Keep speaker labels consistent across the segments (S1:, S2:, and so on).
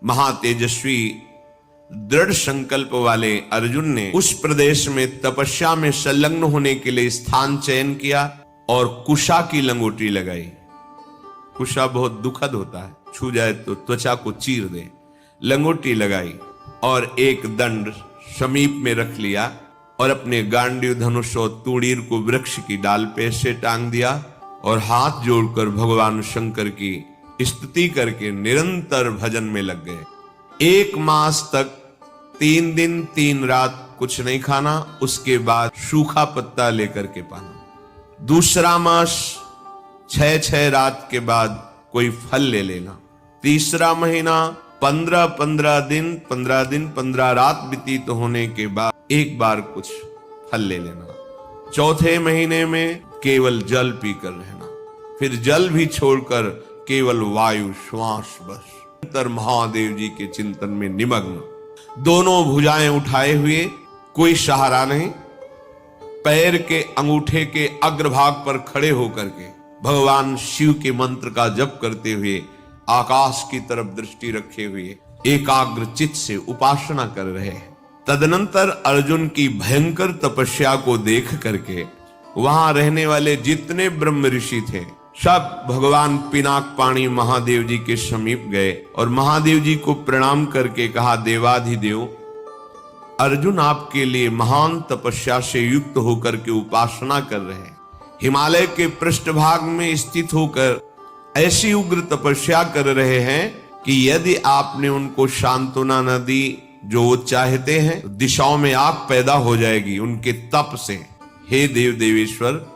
S1: महातेजस्वी दृढ़ संकल्प वाले अर्जुन ने उस प्रदेश में तपस्या में संलग्न होने के लिए स्थान चयन किया और कुशा की लंगोटी लगाई। कुशा बहुत दुखद होता है, छू जाए तो त्वचा को चीर दे। लंगोटी लगाई और एक दंड समीप में रख लिया और अपने गांडीव धनुष और तूणीर को वृक्ष की डाल पे से टांग दिया और हाथ जोड़कर भगवान शंकर की स्तुति करके निरंतर भजन में लग गए। 1 मास तक 3 दिन 3 रात कुछ नहीं खाना, उसके बाद सूखा पत्ता लेकर के पाना। दूसरा मास 6 रात के बाद कोई फल ले लेना। तीसरा महीना 15 दिन 15 रात व्यतीत होने के बाद एक बार कुछ फल ले लेना। चौथे महीने में केवल जल पीकर रहना, फिर जल भी छोड़कर केवल वायु श्वास बस। निरंतर महादेव जी के चिंतन में निमग्न, दोनों भुजाएं उठाए हुए, कोई सहारा नहीं, पैर के अंगूठे के अग्रभाग पर खड़े होकर के भगवान शिव के मंत्र का जप करते हुए आकाश की तरफ दृष्टि रखे हुए एकाग्र चित्त से उपासना कर रहे हैं। तदनंतर अर्जुन की भयंकर तपस्या को देख करके वहां रहने वाले जितने ब्रह्म ऋषि थे सब भगवान पिनाक पाणी महादेव जी के समीप गए और महादेव जी को प्रणाम करके कहा, देवाधिदेव अर्जुन आपके लिए महान तपस्या से युक्त होकर के उपासना कर रहे हैं। हिमालय के पृष्ठभाग में स्थित होकर ऐसी उग्र तपस्या कर रहे हैं कि यदि आपने उनको सांत्वना न दी जो वो चाहते हैं तो दिशाओं में आग पैदा हो जाएगी उनके तप से। हे देव देवेश्वर,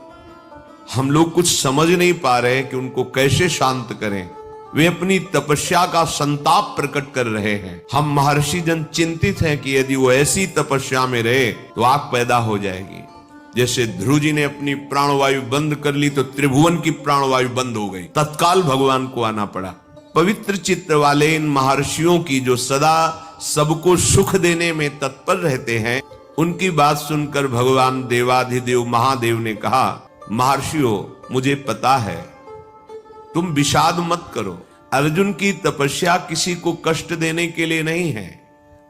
S1: हम लोग कुछ समझ नहीं पा रहे कि उनको कैसे शांत करें। वे अपनी तपस्या का संताप प्रकट कर रहे हैं। हम महर्षि जन चिंतित हैं कि यदि वो ऐसी तपस्या में रहे तो आग पैदा हो जाएगी। जैसे ध्रुव जी ने अपनी प्राणवायु बंद कर ली तो त्रिभुवन की प्राणवायु बंद हो गई, तत्काल भगवान को आना पड़ा। पवित्र चित्त वाले इन महर्षियों की जो सदा सबको सुख देने में तत्पर रहते हैं, उनकी बात सुनकर भगवान देवाधिदेव महादेव ने कहा, महर्षियों मुझे पता है, तुम विषाद मत करो। अर्जुन की तपस्या किसी को कष्ट देने के लिए नहीं है।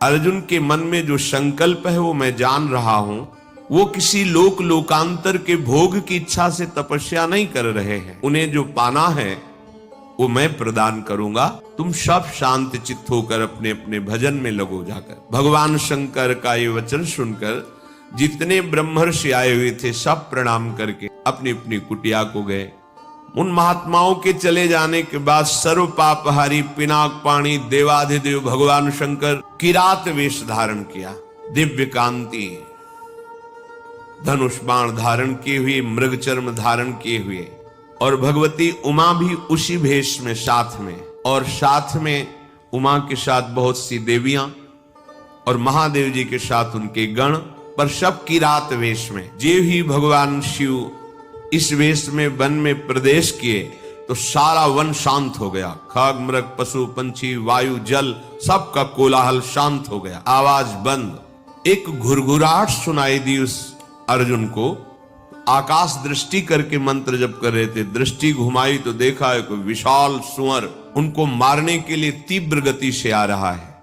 S1: अर्जुन के मन में जो संकल्प है वो मैं जान रहा हूं। वो किसी लोकांतर के भोग की इच्छा से तपस्या नहीं कर रहे हैं। उन्हें जो पाना है वो मैं प्रदान करूंगा। तुम सब शांत चित्त होकर अपने अपने भजन में लगो जाकर। भगवान शंकर का ये वचन सुनकर जितने ब्रह्मर्षि आए हुए थे सब प्रणाम करके अपनी अपनी कुटिया को गए। उन महात्माओं के चले जाने के बाद सर्व पापहारी पिनाक पाणी देवाधिदेव भगवान शंकर किरात वेश धारण किया, दिव्य कांति धनुष बाण धारण किए हुए, मृग चर्म धारण किए हुए, और भगवती उमा भी उसी भेष में साथ में, और साथ में उमा के साथ बहुत सी देवियां और महादेव जी के साथ उनके गण, पर सब किरात वेश में। जे ही भगवान शिव इस वेश में वन में प्रवेश किए तो सारा वन शांत हो गया। खग मृग पशु पंछी वायु जल सबका कोलाहल शांत हो गया, आवाज बंद। एक घुरघुराहट सुनाई दी उस अर्जुन को। आकाश दृष्टि करके मंत्र जप कर रहे थे, दृष्टि घुमाई तो देखा एक विशाल सुअर उनको मारने के लिए तीव्र गति से आ रहा है।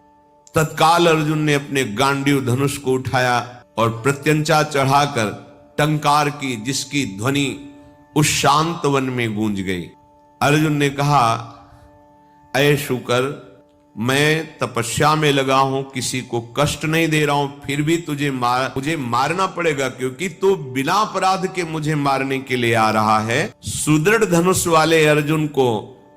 S1: तत्काल अर्जुन ने अपने गांडीव धनुष को उठाया और प्रत्यंचा चढ़ाकर टंकार की, जिसकी ध्वनि उस शांत वन में गूंज गई। अर्जुन ने कहा, ऐ शुकर, मैं तपस्या में लगा हूं, किसी को कष्ट नहीं दे रहा हूं, फिर भी मुझे मारना पड़ेगा क्योंकि तू बिना अपराध के मुझे मारने के लिए आ रहा है। सुदृढ़ धनुष वाले अर्जुन को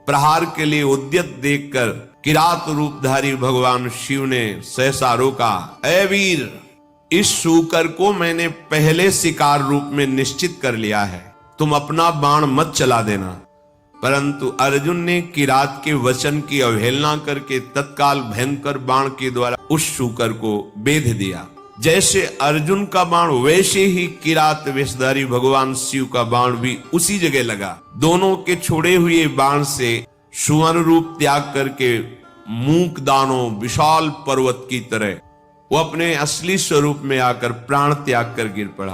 S1: प्रहार के लिए उद्यत देखकर किरात रूपधारी भगवान शिव ने सहसा रोका। ऐ वीर, इस शूकर को मैंने पहले शिकार रूप में निश्चित कर लिया है, तुम अपना बाण मत चला देना। परंतु अर्जुन ने किरात के वचन की अवहेलना करके तत्काल भयंकर बाण के द्वारा उस शूकर को बेध दिया। जैसे अर्जुन का बाण वैसे ही किरात वेशधारी भगवान शिव का बाण भी उसी जगह लगा। दोनों के छोड़े हुए बाण से सुवर्ण रूप त्याग करके मूक दानों विशाल पर्वत की तरह वो अपने असली स्वरूप में आकर प्राण त्याग कर गिर पड़ा।